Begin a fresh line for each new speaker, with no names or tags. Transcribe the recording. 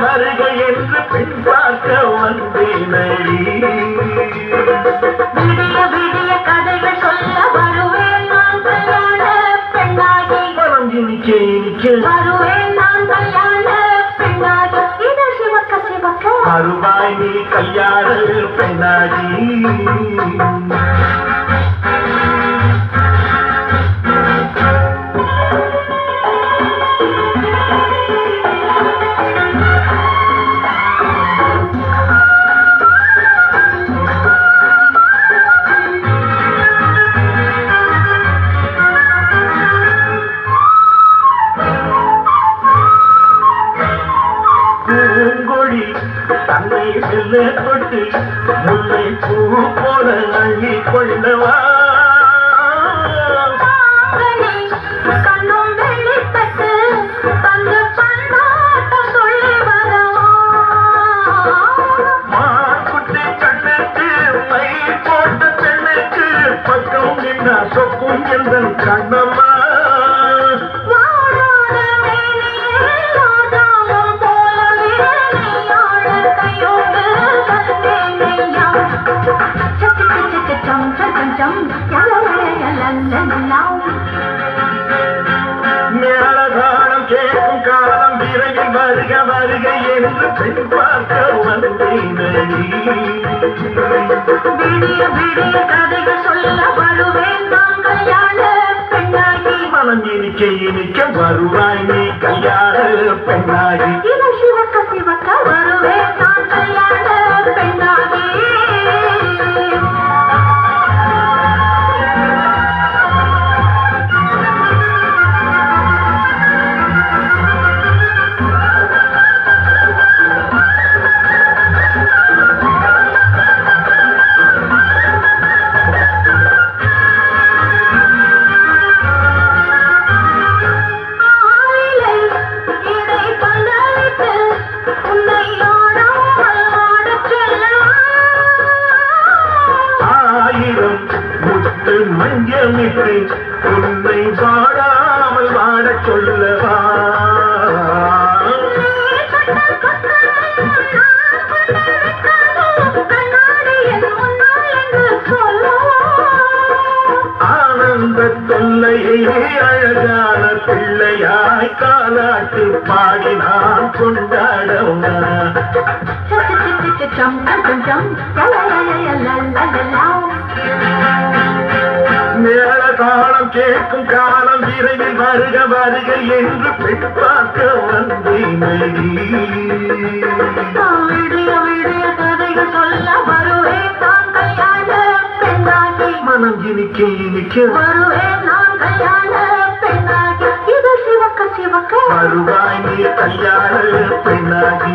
வருக என்று பெண் பார்க்க வந்தேனடி.
விடிய விடிய கதைகள் சொல்ல வருவேன் நான் கல்யாண பெண்ணாகி.
மனம் இனிக்க இனிக்க
வருவேன் நான் கல்யாண பெண்ணாகி. இது சிவக்க சிவக்க
வருவாய் நீ கல்யாண பெண்ணாகி. பூங்கொடி தன்னை செல்ல தொட்டு முல்லை பூ போல அள்ளி கொள்ளவா.
கண்ணும் வெளிப்பட்டு தந்து பந்தாட்டம் சொல்லி வரவா.
மாக்குட்டி கண்ணுக்கு மை போட்ட பெண்ணுக்கு பக்கம் நின்னா சொக்கும் எந்த கண்ணம்மா. மேளதாளம் கேட்கும் காலம் விரைவில் வருக வருக என்று பெண் பார்க்க வந்தேனடி.
விடிய விடிய கதைகள் சொல்ல வருவேன் நான் கல்யாண பெண்ணாகி.
மனம் இனிக்க இனிக்க வருவாய் நீ கல்யாண பெண்ணாகி.
இது சிவக்க சிவக்க வருவேன் நான் கல்யாண பெண்ணாகி.
மஞ்சமிட்டு உன்னை வாடாமல் வாடச் சொல்லவா. ஆனந்த தொல்லையை அழகான பிள்ளையாய் காலாட்டு பாடி நான் கொண்டாடவா. மேல காலம் கேட்கும் காலம் விரைவில் வருக வருக என்று பெண் பார்க்க வந்தேனடி.
விடிய விடிய கதைகள் சொல்ல வருவேன் நான் கல்யாண பெண்ணாகி.
மனம் இனிக்க இனிக்க
வருவேன் நான் கல்யாண பெண்ணாகி. இது சிவக்க சிவக்க
வருவாய் நீ கல்யாண பெண்ணாகி.